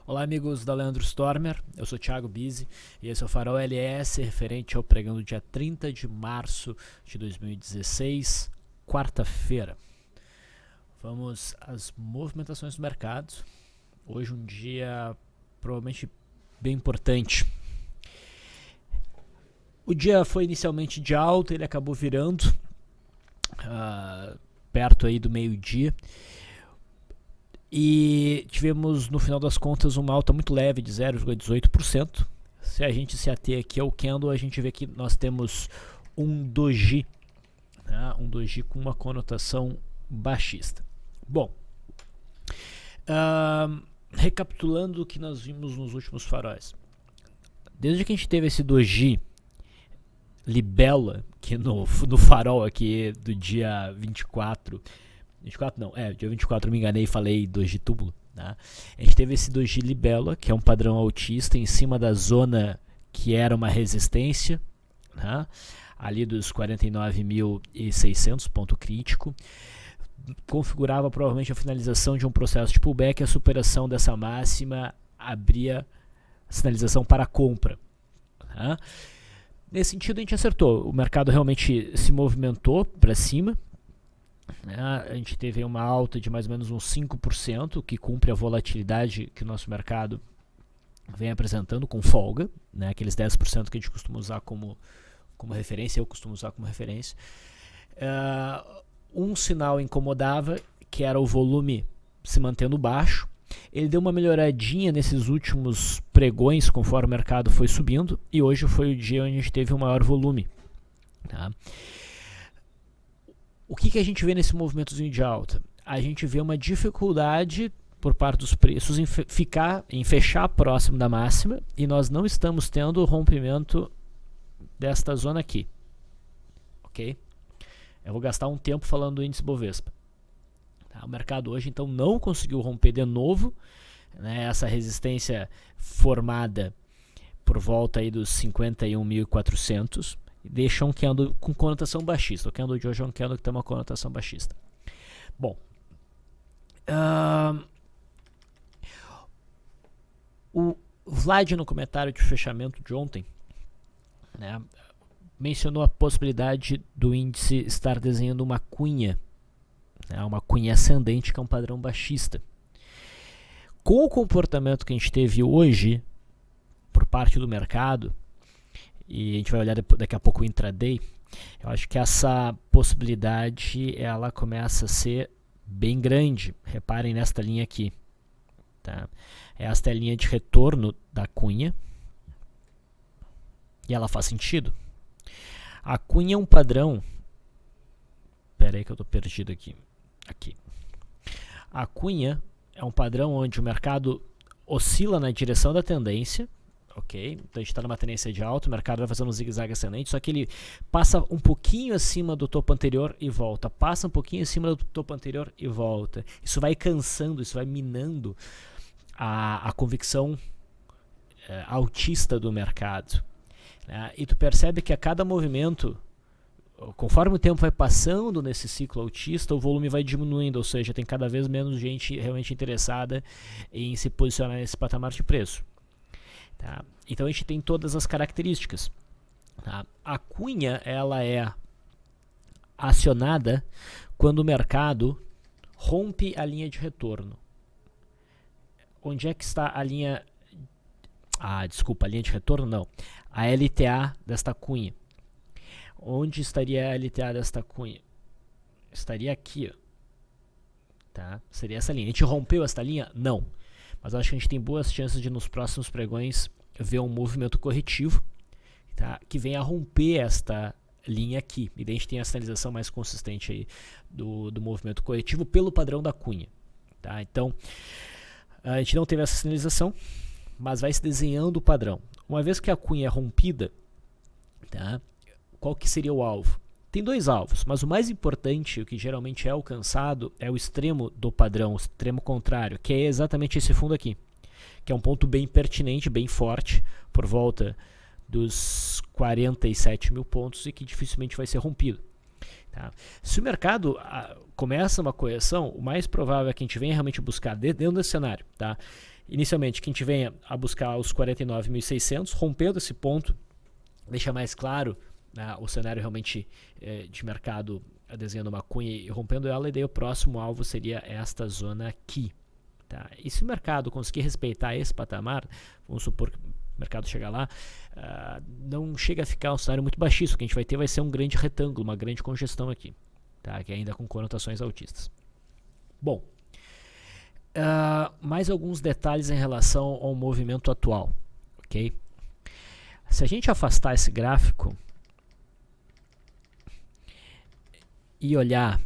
Olá amigos da Leandro Stormer, eu sou Thiago Bizzi e esse é o Farol LS referente ao pregão do dia 30 de março de 2016, quarta-feira. Vamos às movimentações do mercado. Hoje um dia provavelmente bem importante. O dia foi inicialmente de alta, ele acabou virando perto aí do meio-dia. E tivemos, no final das contas, uma alta muito leve de 0,18%. Se a gente se ater aqui ao candle, a gente vê que nós temos um doji, tá? Um doji com uma conotação baixista. Bom, recapitulando o que nós vimos nos últimos faróis. Desde que a gente teve esse doji libela, que no farol aqui do dia 24 não, dia 24 eu me enganei e falei doji túmulo, tá? A gente teve esse doji libela, que é um padrão altista em cima da zona que era uma resistência, tá? Ali dos 49.600, ponto crítico, configurava provavelmente a finalização de um processo de pullback. A superação dessa máxima abria a sinalização para a compra, tá? Nesse sentido a gente acertou, o mercado realmente se movimentou para cima. A gente teve uma alta de mais ou menos uns 5%, que cumpre a volatilidade que o nosso mercado vem apresentando com folga, né? Aqueles 10% que a gente costuma usar como referência, eu costumo usar como referência. Um sinal incomodava, que era o volume se mantendo baixo. Ele deu uma melhoradinha nesses últimos pregões conforme o mercado foi subindo, e hoje foi o dia onde a gente teve um maior volume, tá? O que a gente vê nesse movimentozinho de alta? A gente vê uma dificuldade por parte dos preços em fechar próximo da máxima, e nós não estamos tendo o rompimento desta zona aqui, ok? Eu vou gastar um tempo falando do índice Bovespa. Tá? O mercado hoje então não conseguiu romper de novo, né, essa resistência formada por volta aí dos 51.400. Deixa um candle com conotação baixista. O candle de hoje é um candle que tem uma conotação baixista. Bom, o Vlad, no comentário de fechamento de ontem, né, mencionou a possibilidade do índice estar desenhando uma cunha, né, uma cunha ascendente, que é um padrão baixista. Com o comportamento que a gente teve hoje por parte do mercado, e a gente vai olhar daqui a pouco o intraday, eu acho que essa possibilidade ela começa a ser bem grande. Reparem nesta linha aqui, tá? Esta é a linha de retorno da cunha e ela faz sentido. A cunha é um padrão, espera aí que eu estou perdido aqui. A cunha é um padrão onde o mercado oscila na direção da tendência. Ok, então a gente está numa tendência de alta, o mercado vai fazendo um zigue-zague ascendente, só que ele passa um pouquinho acima do topo anterior e volta, passa um pouquinho acima do topo anterior e volta. Isso vai cansando, isso vai minando a convicção altista do mercado, né? E tu percebe que a cada movimento, conforme o tempo vai passando nesse ciclo altista, o volume vai diminuindo, ou seja, tem cada vez menos gente realmente interessada em se posicionar nesse patamar de preço. Tá? Então a gente tem todas as características. Tá? A cunha ela é acionada quando o mercado rompe a linha de retorno. Onde é que está a linha? A linha de retorno não. A LTA desta cunha. Onde estaria a LTA desta cunha? Estaria aqui, ó. Tá? Seria essa linha. A gente rompeu esta linha? Não. Mas eu acho que a gente tem boas chances de nos próximos pregões ver um movimento corretivo, tá, que venha a romper esta linha aqui. E daí a gente tem a sinalização mais consistente aí do movimento corretivo pelo padrão da cunha. Tá? Então, a gente não teve essa sinalização, mas vai se desenhando o padrão. Uma vez que a cunha é rompida, tá, qual que seria o alvo? Tem dois alvos, mas o mais importante, o que geralmente é alcançado, é o extremo do padrão, o extremo contrário, que é exatamente esse fundo aqui, que é um ponto bem pertinente, bem forte, por volta dos 47 mil pontos, e que dificilmente vai ser rompido. Tá? Se o mercado começa uma correção, o mais provável é que a gente venha realmente buscar dentro desse cenário. Tá? Inicialmente, que a gente venha a buscar os 49.600, rompendo esse ponto, deixa mais claro o cenário realmente de mercado desenhando uma cunha e rompendo ela, e daí o próximo alvo seria esta zona aqui. Tá? E se o mercado conseguir respeitar esse patamar, vamos supor que o mercado chegar lá, não chega a ficar um cenário muito baixíssimo. O que a gente vai ter vai ser um grande retângulo, uma grande congestão aqui, tá? Que ainda com conotações altistas. Bom, mais alguns detalhes em relação ao movimento atual, ok? Se a gente afastar esse gráfico e olhar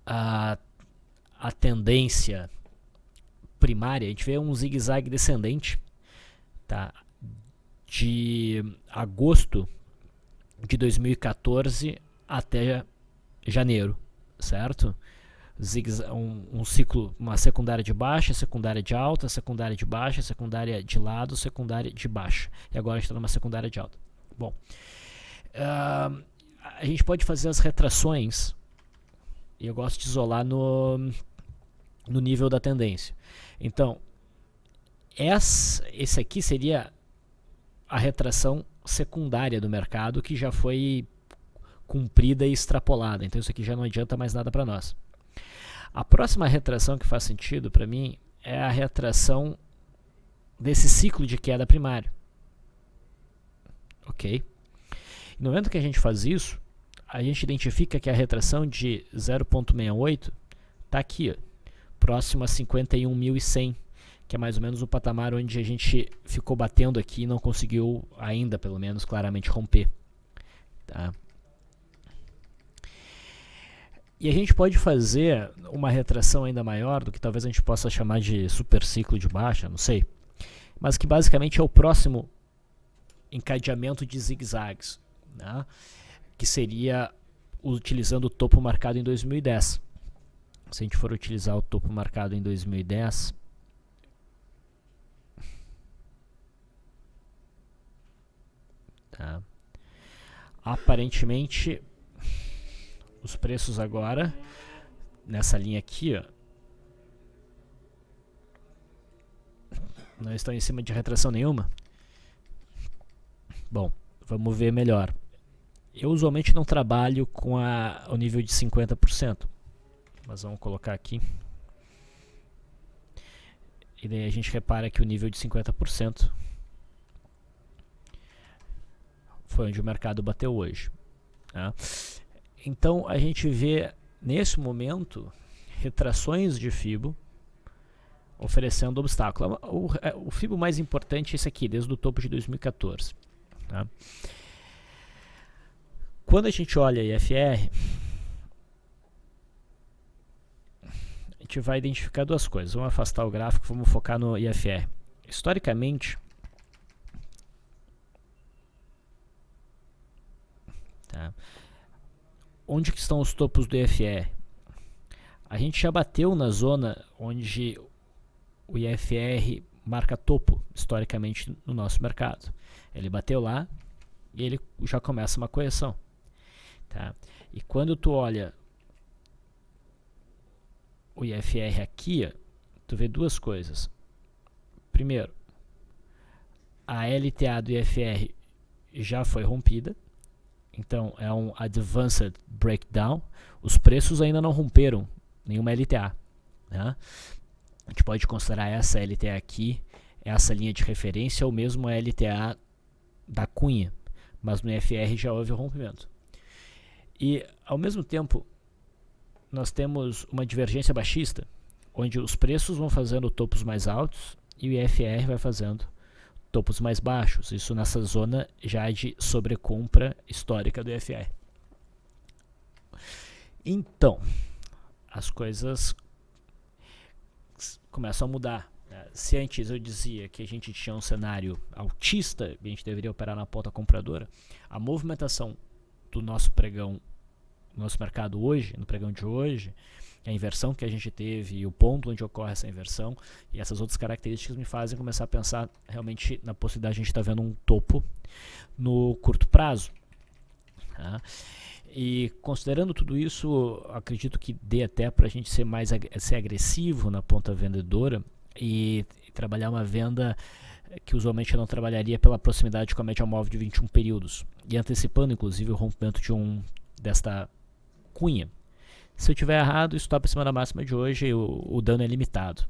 a tendência primária, a gente vê um zigue-zague descendente, tá? De agosto de 2014 até janeiro, certo? Um ciclo, uma secundária de baixa, secundária de alta, secundária de baixa, secundária de lado, secundária de baixa. E agora a gente está numa secundária de alta. Bom, a gente pode fazer as retrações, e eu gosto de isolar no nível da tendência. Então, esse aqui seria a retração secundária do mercado, que já foi cumprida e extrapolada. Então isso aqui já não adianta mais nada para nós. A próxima retração que faz sentido para mim é a retração desse ciclo de queda primário. Ok? No momento que a gente faz isso, a gente identifica que a retração de 0,68 está aqui, ó, próximo a 51.100, que é mais ou menos o patamar onde a gente ficou batendo aqui e não conseguiu ainda, pelo menos, claramente romper. Tá? E a gente pode fazer uma retração ainda maior, do que talvez a gente possa chamar de super ciclo de baixa, não sei. Mas que basicamente é o próximo encadeamento de zigue-zagues, né? Que seria utilizando o topo marcado em 2010. Se a gente for utilizar o topo marcado em 2010, tá? Aparentemente os preços agora nessa linha aqui, ó, não estão em cima de retração nenhuma. Bom, vamos ver melhor. Eu usualmente não trabalho com o nível de 50%, mas vamos colocar aqui. E daí a gente repara que o nível de 50% foi onde o mercado bateu hoje. Tá? Então a gente vê nesse momento retrações de Fibo oferecendo obstáculo. O Fibo mais importante é esse aqui, desde o topo de 2014. Tá? Quando a gente olha IFR, a gente vai identificar duas coisas. Vamos afastar o gráfico, vamos focar no IFR. Historicamente, tá? Onde que estão os topos do IFR? A gente já bateu na zona onde o IFR marca topo, historicamente, no nosso mercado. Ele bateu lá e ele já começa uma correção. Tá? E quando tu olha o IFR aqui, tu vê duas coisas. Primeiro, a LTA do IFR já foi rompida. Então é um Advanced Breakdown. Os preços ainda não romperam nenhuma LTA. Né? A gente pode considerar essa LTA aqui, essa linha de referência, ou mesmo a LTA da cunha. Mas no IFR já houve o rompimento. E ao mesmo tempo, nós temos uma divergência baixista, onde os preços vão fazendo topos mais altos e o IFR vai fazendo topos mais baixos. Isso nessa zona já de sobrecompra histórica do IFR. Então, as coisas começam a mudar. Se antes eu dizia que a gente tinha um cenário altista e a gente deveria operar na ponta compradora, a movimentação do nosso pregão, nosso mercado hoje, no pregão de hoje, a inversão que a gente teve e o ponto onde ocorre essa inversão e essas outras características me fazem começar a pensar realmente na possibilidade de a gente estar vendo um topo no curto prazo. Tá? E considerando tudo isso, acredito que dê até para a gente ser agressivo na ponta vendedora e trabalhar uma venda que usualmente eu não trabalharia pela proximidade com a média móvel de 21 períodos e antecipando inclusive o rompimento desta cunha. Se eu tiver errado, o stop acima da máxima de hoje, o dano é limitado.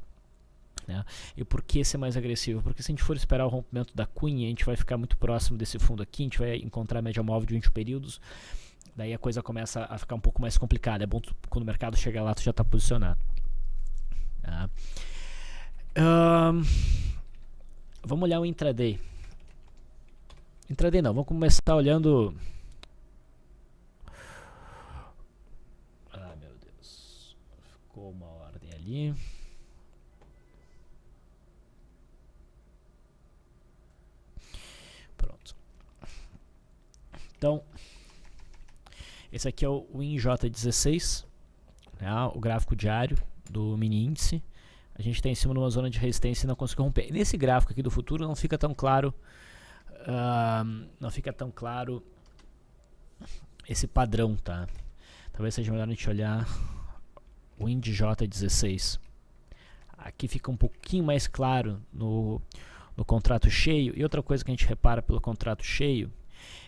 Né? E por que ser mais agressivo? Porque se a gente for esperar o rompimento da cunha, a gente vai ficar muito próximo desse fundo aqui, a gente vai encontrar a média móvel de 20 períodos, daí a coisa começa a ficar um pouco mais complicada. É bom quando o mercado chegar lá, tu já está posicionado. Tá? Vamos olhar o intraday. Intraday não, vamos começar olhando... Ah, meu Deus. Ficou uma ordem ali. Pronto. Então, esse aqui é o WinJ16, né, o gráfico diário do mini índice. A gente está em cima de uma zona de resistência e não conseguiu romper. Nesse gráfico aqui do futuro não fica tão claro, esse padrão, tá? Talvez seja melhor a gente olhar o WinJ16. Aqui fica um pouquinho mais claro no contrato cheio. E outra coisa que a gente repara pelo contrato cheio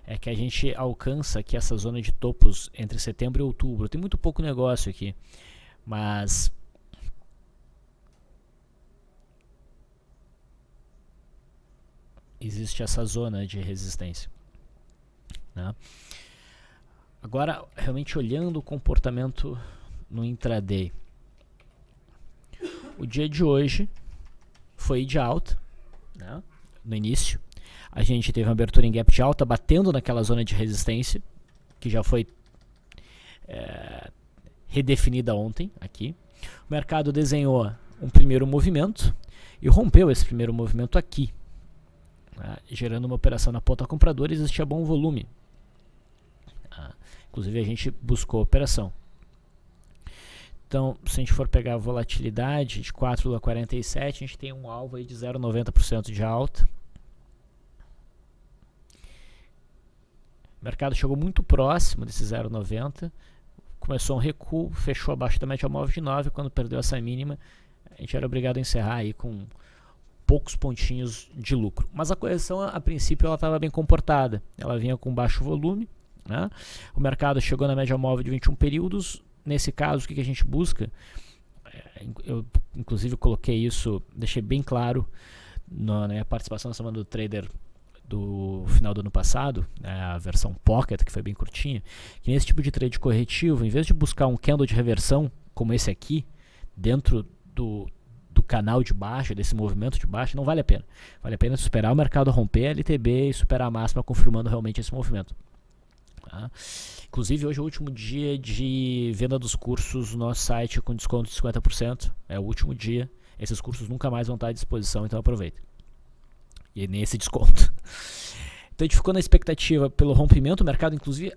é que a gente alcança aqui essa zona de topos entre setembro e outubro. Tem muito pouco negócio aqui, mas existe essa zona de resistência, né? Agora, realmente olhando o comportamento no intraday, o dia de hoje foi de alta, né? No início a gente teve uma abertura em gap de alta, batendo naquela zona de resistência que já foi redefinida ontem aqui. O mercado desenhou um primeiro movimento e rompeu esse primeiro movimento aqui, gerando uma operação na ponta compradora. Existia bom volume, inclusive a gente buscou a operação. Então, se a gente for pegar a volatilidade de 4,47, a gente tem um alvo aí de 0,90% de alta. O mercado chegou muito próximo desse 0,90, começou um recuo, fechou abaixo da média móvel de 9, quando perdeu essa mínima, a gente era obrigado a encerrar aí com poucos pontinhos de lucro. Mas a correção, a princípio, ela estava bem comportada, ela vinha com baixo volume, né? O mercado chegou na média móvel de 21 períodos. Nesse caso, o que a gente busca? Eu inclusive coloquei isso, deixei bem claro na minha participação na semana do trader do final do ano passado, a versão Pocket, que foi bem curtinha, que nesse tipo de trade corretivo, em vez de buscar um candle de reversão como esse aqui, dentro do canal de baixa, desse movimento de baixa, não vale a pena. Vale a pena esperar o mercado romper a LTB e superar a máxima, confirmando realmente esse movimento. Tá? Inclusive hoje é o último dia de venda dos cursos no nosso site com desconto de 50%, é o último dia, esses cursos nunca mais vão estar à disposição, então aproveita. E nem esse desconto. Então a gente ficou na expectativa pelo rompimento, o mercado inclusive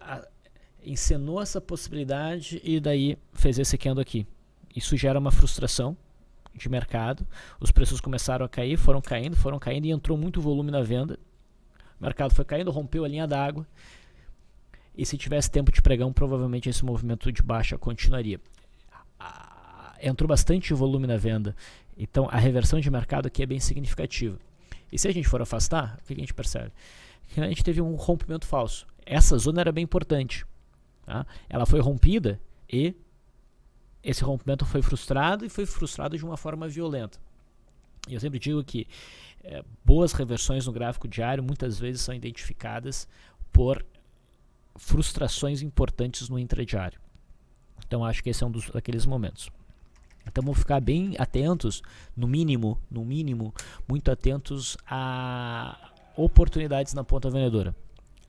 encenou essa possibilidade e daí fez esse candle aqui. Isso gera uma frustração de mercado, os preços começaram a cair, foram caindo e entrou muito volume na venda. O mercado foi caindo, rompeu a linha d'água. E se tivesse tempo de pregão, provavelmente esse movimento de baixa continuaria. Entrou bastante volume na venda, então a reversão de mercado aqui é bem significativa. E se a gente for afastar, o que a gente percebe? Que a gente teve um rompimento falso. Essa zona era bem importante. Tá? Ela foi rompida e esse rompimento foi frustrado, e foi frustrado de uma forma violenta. E eu sempre digo que boas reversões no gráfico diário muitas vezes são identificadas por frustrações importantes no intradiário. Então acho que esse é um daqueles momentos. Então vamos ficar bem atentos, no mínimo, muito atentos a oportunidades na ponta vendedora.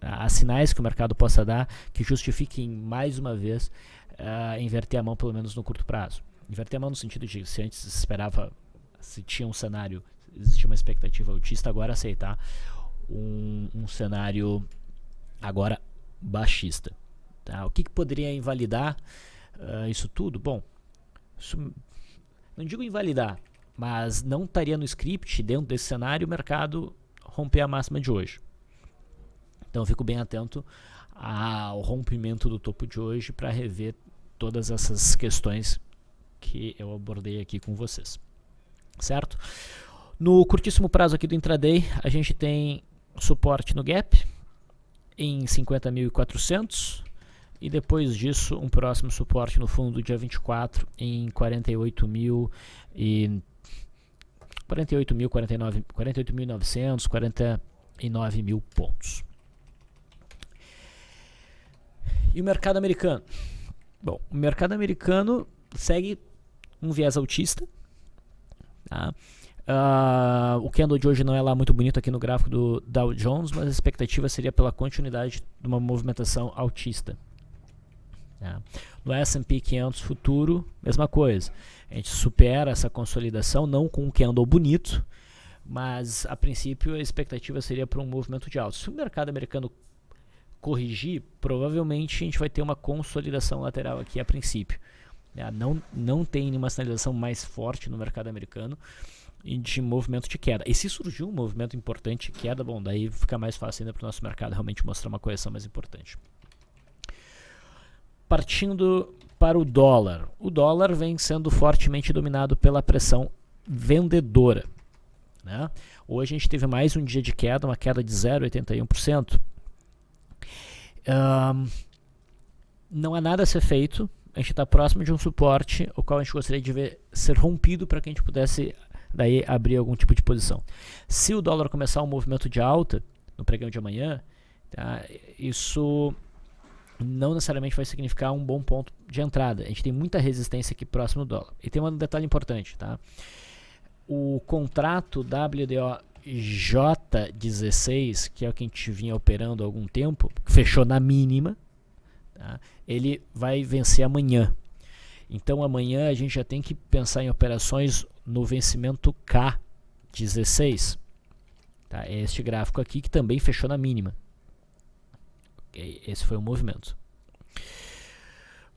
Há sinais que o mercado possa dar que justifiquem mais uma vez inverter a mão, pelo menos no curto prazo. Inverter a mão no sentido de, se antes esperava, se tinha um cenário, existia uma expectativa altista, agora aceitar um cenário agora baixista. Tá? O que poderia invalidar isso tudo? Bom, não digo invalidar, mas não estaria no script, dentro desse cenário, o mercado romper a máxima de hoje. Então eu fico bem atento ao rompimento do topo de hoje para rever todas essas questões que eu abordei aqui com vocês, certo? No curtíssimo prazo aqui do intraday, a gente tem suporte no gap em 50.400 e depois disso um próximo suporte no fundo do dia 24 em 48.000 e 48.900, 49.000 pontos. E o mercado americano? Bom, o mercado americano segue um viés altista, tá? O candle de hoje não é lá muito bonito aqui no gráfico do Dow Jones, mas a expectativa seria pela continuidade de uma movimentação altista. Tá? No S&P 500 futuro, mesma coisa. A gente supera essa consolidação, não com um candle bonito, mas a princípio a expectativa seria para um movimento de alta. Se o mercado americano corrigir, provavelmente a gente vai ter uma consolidação lateral aqui a princípio. Não tem nenhuma sinalização mais forte no mercado americano e de movimento de queda. E se surgir um movimento importante de queda, bom, daí fica mais fácil ainda para o nosso mercado realmente mostrar uma correção mais importante. Partindo para o dólar vem sendo fortemente dominado pela pressão vendedora, né? Hoje a gente teve mais um dia de queda, uma queda de 0,81%. Não há nada a ser feito, a gente está próximo de um suporte, o qual a gente gostaria de ver ser rompido para que a gente pudesse daí abrir algum tipo de posição. Se o dólar começar um movimento de alta no pregão de amanhã, tá, isso não necessariamente vai significar um bom ponto de entrada. A gente tem muita resistência aqui próximo do dólar. E tem um detalhe importante, tá? O contrato WDOJ16, que é o que a gente vinha operando há algum tempo, fechou na mínima, tá? Ele vai vencer amanhã. Então amanhã a gente já tem que pensar em operações no vencimento K16. Tá? É este gráfico aqui que também fechou na mínima. Okay? Esse foi o movimento.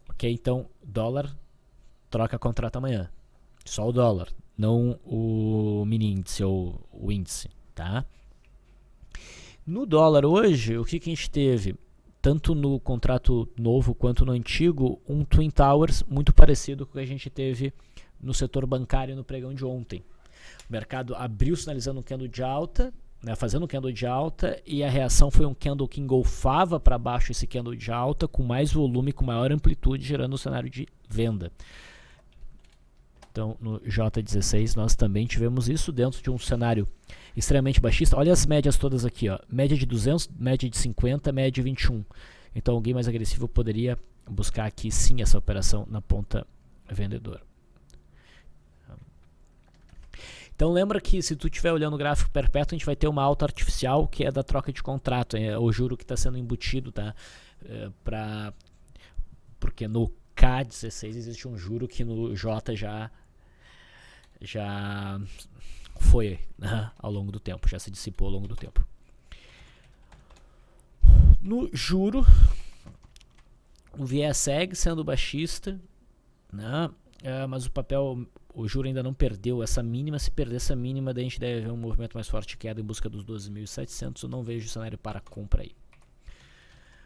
Ok, então dólar troca contrato amanhã. Só o dólar, não o mini índice ou o índice. Tá? No dólar hoje, o que a gente teve? Tanto no contrato novo quanto no antigo, um Twin Towers muito parecido com o que a gente teve no setor bancário no pregão de ontem. O mercado abriu sinalizando um candle de alta, né, fazendo um candle de alta, e a reação foi um candle que engolfava para baixo esse candle de alta, com mais volume, com maior amplitude, gerando um cenário de venda. Então, no J16 nós também tivemos isso dentro de um cenário extremamente baixista. Olha as médias todas aqui, ó. Média de 200, média de 50, média de 21. Então, alguém mais agressivo poderia buscar aqui sim essa operação na ponta vendedora. Então, lembra que se tu estiver olhando o gráfico perpétuo, a gente vai ter uma alta artificial, que é da troca de contrato, é o juro que está sendo embutido, tá? Porque no K16 existe um juro que no J já foi, né, ao longo do tempo, já se dissipou ao longo do tempo. No juro, o viés segue sendo baixista, né, mas o juro ainda não perdeu essa mínima. Se perder essa mínima, daí a gente deve ver um movimento mais forte de queda em busca dos 12.700. Eu não vejo cenário para compra aí.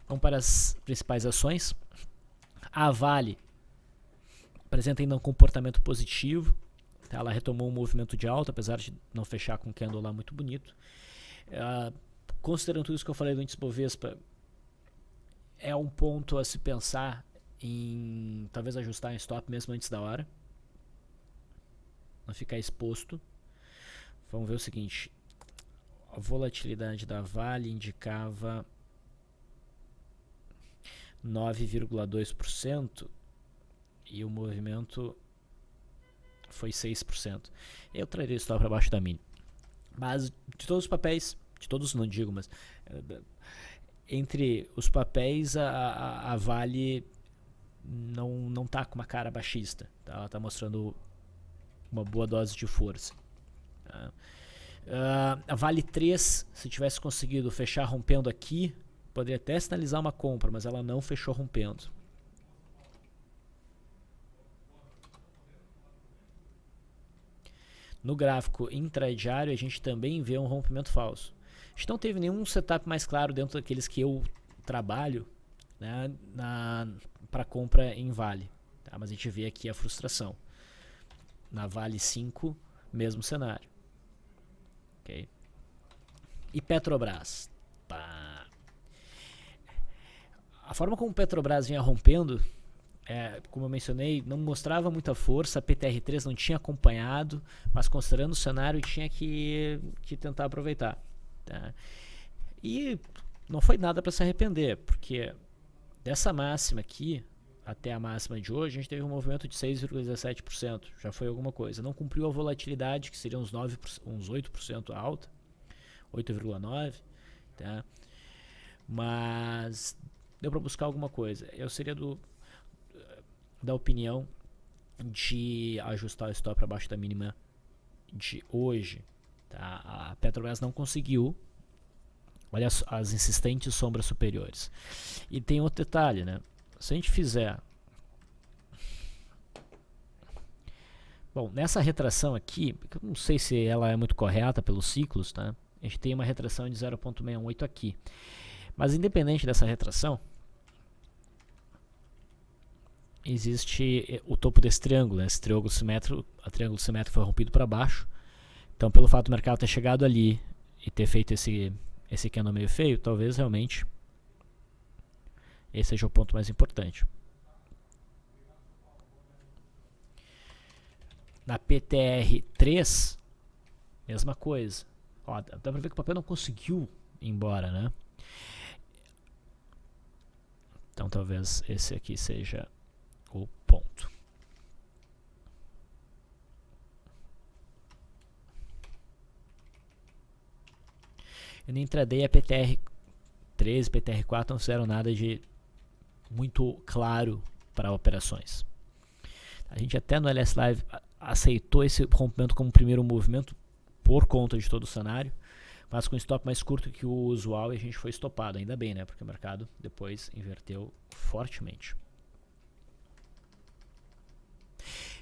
Vamos para as principais ações. A Vale apresenta ainda um comportamento positivo, tá? Ela retomou um movimento de alta, apesar de não fechar com um candle lá muito bonito. Considerando tudo isso que eu falei do índice Bovespa, é um ponto a se pensar em talvez ajustar em stop mesmo antes da hora, não ficar exposto. Vamos ver o seguinte, a volatilidade da Vale indicava 9,2% e o movimento foi 6%. Eu traria isso para baixo da mínima. Mas de todos os papéis, de todos não digo, mas entre os papéis a Vale não está com uma cara baixista, tá? Ela está mostrando uma boa dose de força. Tá? A Vale 3, se tivesse conseguido fechar rompendo aqui, poderia até sinalizar uma compra, mas ela não fechou rompendo. No gráfico intradiário, a gente também vê um rompimento falso. A gente não teve nenhum setup mais claro dentro daqueles que eu trabalho, né, para compra em Vale. Tá? Mas a gente vê aqui a frustração. Na Vale 5, mesmo cenário. Okay? E Petrobras? Pá. A forma como Petrobras vinha rompendo, como eu mencionei, não mostrava muita força, a PTR3 não tinha acompanhado, mas considerando o cenário tinha que tentar aproveitar. Tá? E não foi nada para se arrepender, porque dessa máxima aqui até a máxima de hoje, a gente teve um movimento de 6,17%, já foi alguma coisa. Não cumpriu a volatilidade, que seria uns 8% alta, 8,9%, tá? Mas deu para buscar alguma coisa. Eu seria da opinião de ajustar o stop para baixo da mínima de hoje. Tá? A Petrobras não conseguiu. Olha as insistentes sombras superiores. E tem outro detalhe, né? Se a gente fizer... Bom, nessa retração aqui, eu não sei se ela é muito correta pelos ciclos, tá? A gente tem uma retração de 0,618 aqui. Mas independente dessa retração, existe o topo desse triângulo, né? Esse triângulo simétrico, a triângulo simétrico foi rompido para baixo. Então, pelo fato do mercado ter chegado ali e ter feito esse candle meio feio, talvez realmente esse seja o ponto mais importante. Na PTR3, mesma coisa. Ó, dá pra ver que o papel não conseguiu ir embora, né? Então talvez esse aqui seja o ponto. E no intraday a PTR3 e PTR4 não fizeram nada de muito claro para operações. A gente até no LS Live aceitou esse rompimento como primeiro movimento por conta de todo o cenário, mas com stop mais curto que o usual, e a gente foi estopado, ainda bem, né? Porque o mercado depois inverteu fortemente.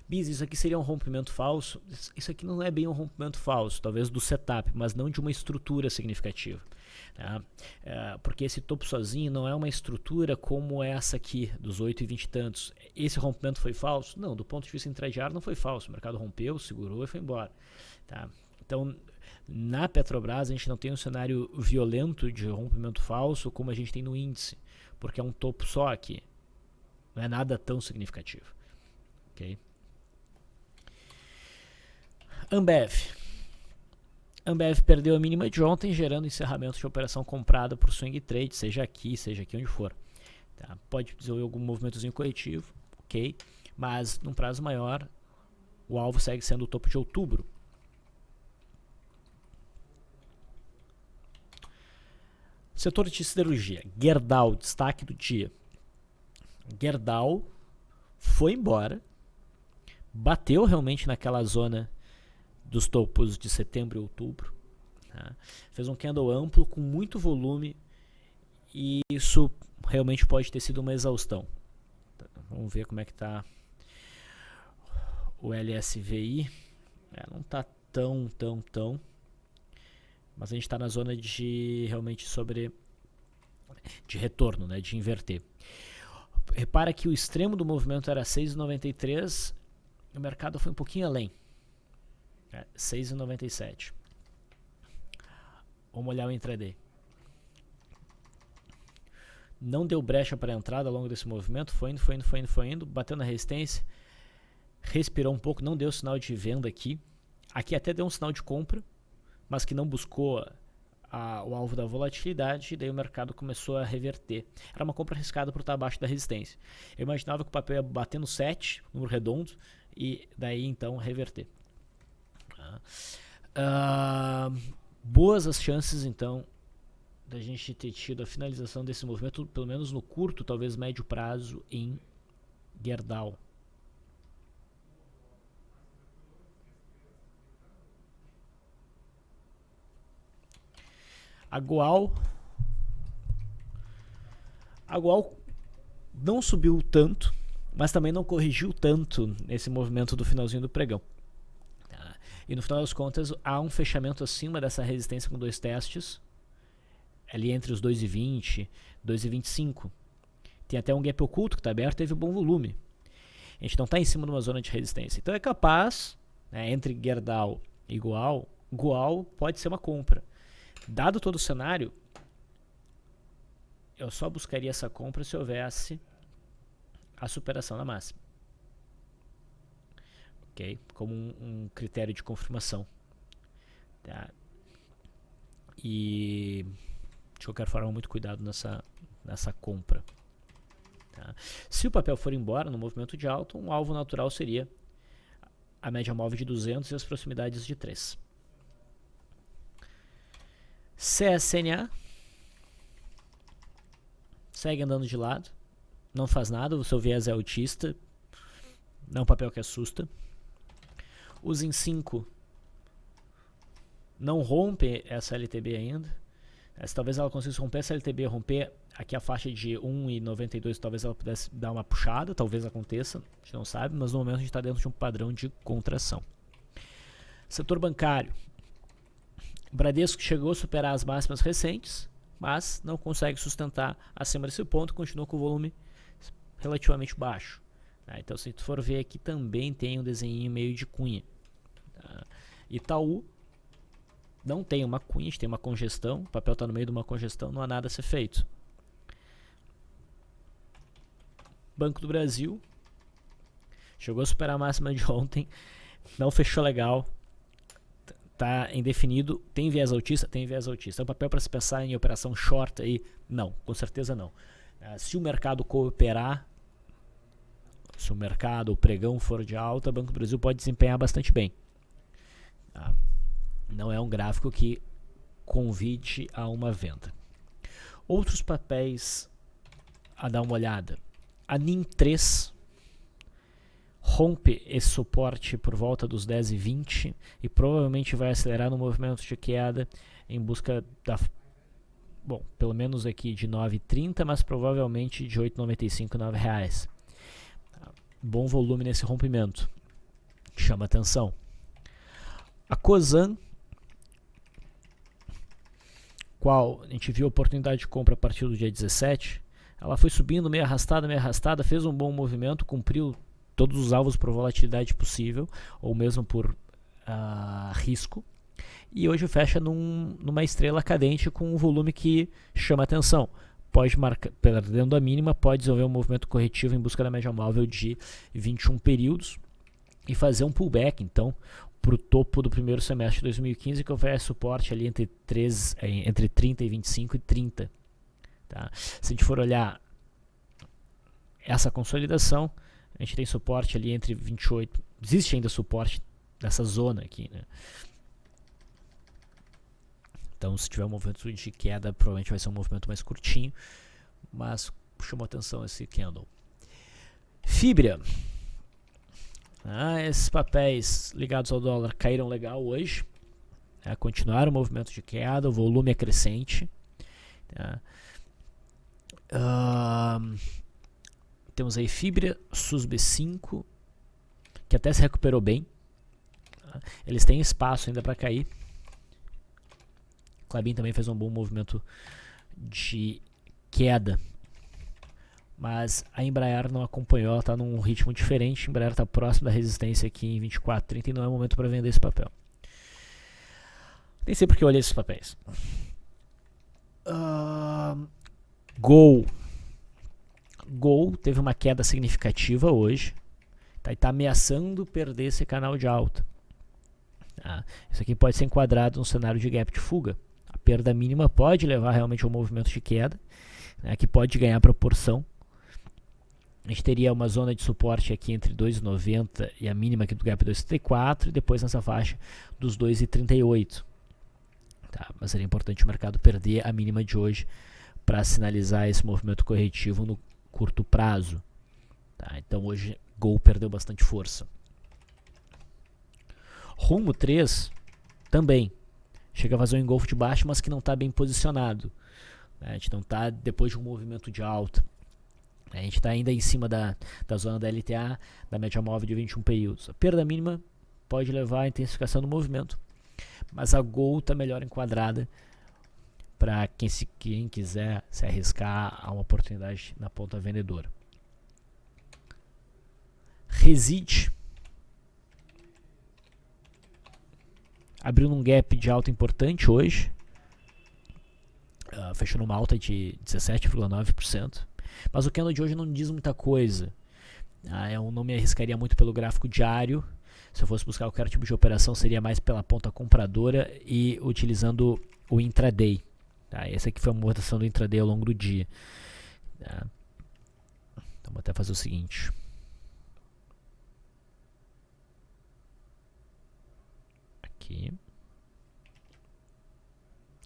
Bis, isso aqui seria um rompimento falso? Isso aqui não é bem um rompimento falso, talvez do setup, mas não de uma estrutura significativa. Tá? Porque esse topo sozinho não é uma estrutura como essa aqui, dos 8,20 e tantos. Esse rompimento foi falso? Não, do ponto de vista intradiário não foi falso. O mercado rompeu, segurou e foi embora. Tá? Então, na Petrobras, a gente não tem um cenário violento de rompimento falso como a gente tem no índice, porque é um topo só aqui. Não é nada tão significativo. Ok? Ambev perdeu a mínima de ontem, gerando encerramento de operação comprada por swing trade, seja aqui onde for. Tá? Pode desenvolver algum movimentozinho coletivo, ok? Mas num prazo maior, o alvo segue sendo o topo de outubro. Setor de siderurgia, Gerdau, destaque do dia. Gerdau foi embora, bateu realmente naquela zona dos topos de setembro e outubro, tá? Fez um candle amplo com muito volume e isso realmente pode ter sido uma exaustão. Vamos ver como é que está o LSVI. Não está tão, mas a gente está na zona de realmente de retorno, né, de inverter. Repara que o extremo do movimento era 6,93, o mercado foi um pouquinho além. 6,97. Vamos olhar o intraday. Não deu brecha para a entrada ao longo desse movimento, foi indo, bateu na resistência, respirou um pouco, não deu sinal de venda aqui. Aqui até deu um sinal de compra, mas que não buscou o alvo da volatilidade, e daí o mercado começou a reverter. Era uma compra arriscada por estar abaixo da resistência. Eu imaginava que o papel ia bater no 7, número redondo, e daí então reverter. Boas as chances então da gente ter tido a finalização desse movimento, pelo menos no curto, talvez médio prazo, em Gerdau. A Goal não subiu tanto, mas também não corrigiu tanto nesse movimento do finalzinho do pregão. E no final das contas há um fechamento acima dessa resistência com 2 testes ali entre os 2,20, 2,25. Tem até um gap oculto que está aberto, teve bom volume. A gente não está em cima de uma zona de resistência. Então é capaz, né, entre Gerdau e Goal pode ser uma compra. Dado todo o cenário, eu só buscaria essa compra se houvesse a superação da máxima. Ok? Como um critério de confirmação. Tá? E de qualquer forma, muito cuidado nessa compra. Tá? Se o papel for embora no movimento de alta, um alvo natural seria a média móvel de 200 e as proximidades de 3. CSNA segue andando de lado, não faz nada, o seu viés é autista, não é um papel que assusta. Os em 5 não rompe essa LTB ainda. Talvez ela consiga romper essa LTB, romper aqui a faixa de 1,92, talvez ela pudesse dar uma puxada, talvez aconteça, a gente não sabe, mas no momento a gente está dentro de um padrão de contração. Setor bancário. O Bradesco chegou a superar as máximas recentes, mas não consegue sustentar acima desse ponto, continua com o volume relativamente baixo. Então, se tu for ver aqui, também tem um desenho meio de cunha. Itaú não tem uma cunha, a gente tem uma congestão, o papel está no meio de uma congestão, não há nada a ser feito. Banco do Brasil chegou a superar a máxima de ontem, não fechou legal, está indefinido, tem viés autista? Tem viés autista. É um papel para se pensar em operação short aí? Não, com certeza não. Se o mercado cooperar, se o mercado, o pregão for de alta, o Banco do Brasil pode desempenhar bastante bem. Não é um gráfico que convide a uma venda. Outros papéis a dar uma olhada. A NIM3 rompe esse suporte por volta dos 10,20 e provavelmente vai acelerar no movimento de queda em busca da, bom, pelo menos aqui de 9,30, mas provavelmente de 8,95 e R$ 9,00. Bom volume nesse rompimento, chama atenção. A Cosan, qual a gente viu a oportunidade de compra a partir do dia 17, ela foi subindo meio arrastada, fez um bom movimento, cumpriu todos os alvos por volatilidade possível, ou mesmo por risco, e hoje fecha numa estrela cadente com um volume que chama atenção. Pode marcar, perdendo a mínima, pode desenvolver um movimento corretivo em busca da média móvel de 21 períodos e fazer um pullback, então, para o topo do primeiro semestre de 2015, que oferece suporte ali entre 30 e 25 e 30. Tá? Se a gente for olhar essa consolidação, a gente tem suporte ali entre 28, existe ainda suporte nessa zona aqui, né? Então, se tiver um movimento de queda, provavelmente vai ser um movimento mais curtinho, mas chamou atenção esse candle. Fibra. Esses papéis ligados ao dólar caíram legal hoje. Continuaram o movimento de queda, o volume é crescente. Tá? Temos aí Fibra, SUSB5, que até se recuperou bem. Eles têm espaço ainda para cair. Klabin também fez um bom movimento de queda, mas a Embraer não acompanhou, está num ritmo diferente. A Embraer está próximo da resistência aqui em 24,30 e não é o momento para vender esse papel. Nem sei porque eu olhei esses papéis. Gol teve uma queda significativa hoje, tá, e está ameaçando perder esse canal de alta. Isso aqui pode ser enquadrado num cenário de gap de fuga. A perda mínima pode levar realmente a um movimento de queda, né, que pode ganhar proporção. A gente teria uma zona de suporte aqui entre 2,90 e a mínima aqui do gap 2,34 e depois nessa faixa dos 2,38. Tá, mas seria importante o mercado perder a mínima de hoje para sinalizar esse movimento corretivo no curto prazo. Tá, então hoje Gol perdeu bastante força. Rumo 3 também chega a fazer um engolfo de baixo, mas que não está bem posicionado. A gente não está depois de um movimento de alta. A gente está ainda em cima da zona da LTA, da média móvel de 21 períodos. A perda mínima pode levar à intensificação do movimento, mas a Gol está melhor enquadrada para quem quiser se arriscar a uma oportunidade na ponta vendedora. Reside abriu um gap de alta importante hoje, fechou numa alta de 17,9%, mas o candle de hoje não diz muita coisa. Eu não me arriscaria muito pelo gráfico diário. Se eu fosse buscar qualquer tipo de operação, seria mais pela ponta compradora e utilizando o intraday. Essa aqui foi a movimentação do intraday ao longo do dia. Então vou até fazer o seguinte. Aqui.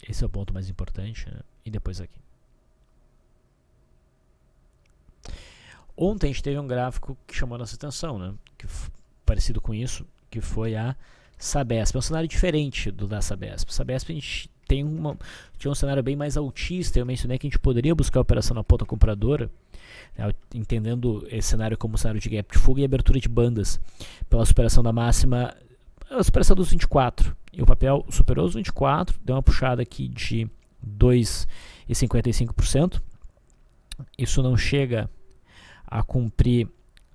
Esse é o ponto mais importante, né? E depois aqui. Ontem a gente teve um gráfico que chamou a nossa atenção, né? Parecido com isso, que foi a Sabesp. É um cenário diferente do da Sabesp. Sabesp a gente tinha um cenário bem mais altista. Eu mencionei que a gente poderia buscar a operação na ponta compradora, né, entendendo esse cenário como um cenário de gap de fuga e abertura de bandas pela superação da máxima, a superação dos 24. E o papel superou os 24, deu uma puxada aqui de 2,55%. Isso não chega a cumprir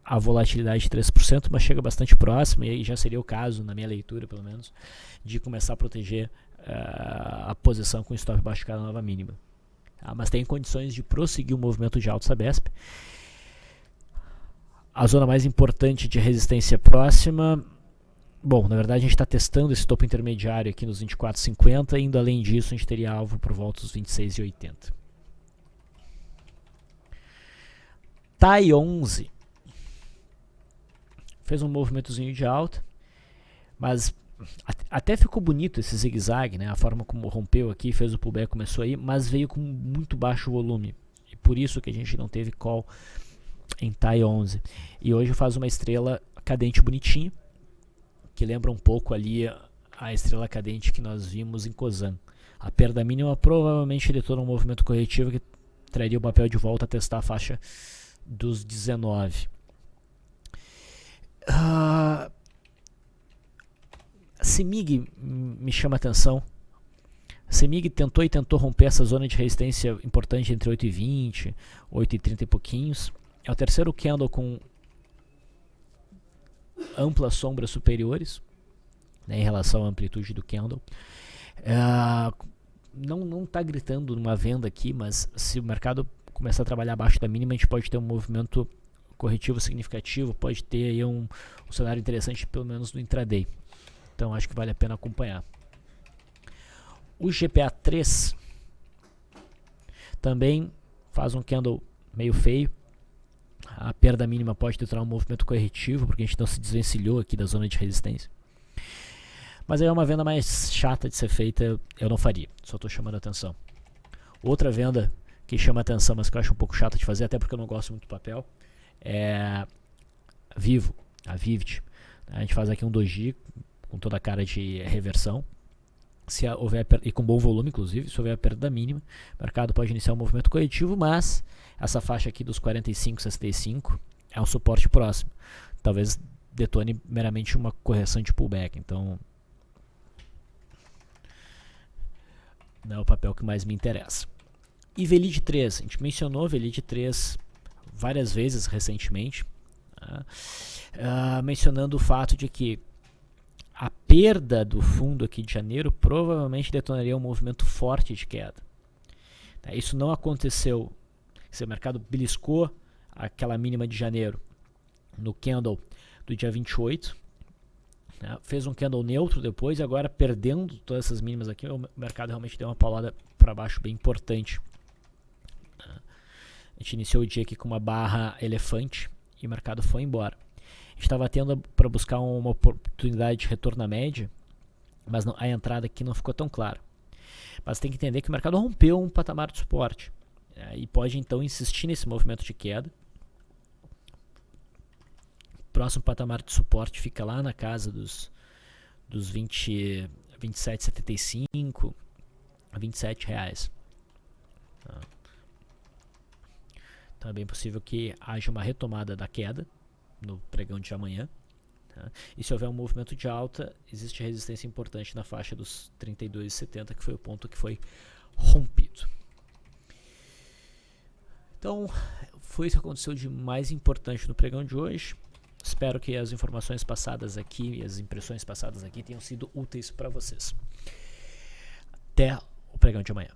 a volatilidade de 3%, mas chega bastante próximo, e aí já seria o caso, na minha leitura pelo menos, de começar a proteger a posição com stop baixo de cada nova mínima. Mas tem condições de prosseguir o movimento de alta Sabesp. A zona mais importante de resistência próxima, bom, na verdade a gente está testando esse topo intermediário aqui nos 24,50, indo além disso a gente teria alvo por volta dos 26,80. TAI 11 fez um movimentozinho de alta, mas até ficou bonito esse zigue-zague, né? A forma como rompeu aqui, fez o pullback, começou aí, mas veio com muito baixo volume, e por isso que a gente não teve call em TAI 11. E hoje faz uma estrela cadente bonitinha, que lembra um pouco ali a estrela cadente que nós vimos em Cosan. A perda mínima provavelmente detona um movimento corretivo que traria o papel de volta a testar a faixa dos 19. CEMIG me chama a atenção. CEMIG tentou romper essa zona de resistência importante entre 8,20, 8,30 e pouquinhos. É o terceiro candle com amplas sombras superiores, né, em relação à amplitude do candle. Não está gritando numa venda aqui, mas se o mercado começar a trabalhar abaixo da mínima, a gente pode ter um movimento corretivo significativo, pode ter aí um cenário interessante, pelo menos no intraday. Então acho que vale a pena acompanhar. O GPA3 também faz um candle meio feio. A perda mínima pode detonar um movimento corretivo, porque a gente não se desvencilhou aqui da zona de resistência. Mas aí é uma venda mais chata de ser feita, eu não faria, só estou chamando a atenção. Outra venda que chama a atenção, mas que eu acho um pouco chata de fazer, até porque eu não gosto muito do papel, é Vivo, a Vivid. A gente faz aqui um doji com toda a cara de reversão, se houver, e com bom volume inclusive. Se houver a perda mínima, o mercado pode iniciar um movimento corretivo, mas essa faixa aqui dos 45,65 é um suporte próximo, talvez detone meramente uma correção de pullback. Então não é o papel que mais me interessa. E VLID 3, a gente mencionou VLID 3 várias vezes recentemente, mencionando o fato de que a perda do fundo aqui de janeiro provavelmente detonaria um movimento forte de queda. Isso não aconteceu. O mercado beliscou aquela mínima de janeiro no candle do dia 28, fez um candle neutro depois, e agora perdendo todas essas mínimas aqui, o mercado realmente deu uma paulada para baixo bem importante. A gente iniciou o dia aqui com uma barra elefante e o mercado foi embora. A gente estava tendo para buscar uma oportunidade de retorno à média, mas a entrada aqui não ficou tão clara. Mas tem que entender que o mercado rompeu um patamar de suporte, e pode então insistir nesse movimento de queda. O próximo patamar de suporte fica lá na casa dos 27,75 a R$27. Então é bem possível que haja uma retomada da queda no pregão de amanhã. E se houver um movimento de alta, existe resistência importante na faixa dos 32,70, que foi o ponto que foi rompido. Então, foi isso que aconteceu de mais importante no pregão de hoje. Espero que as informações passadas aqui e as impressões passadas aqui tenham sido úteis para vocês. Até o pregão de amanhã.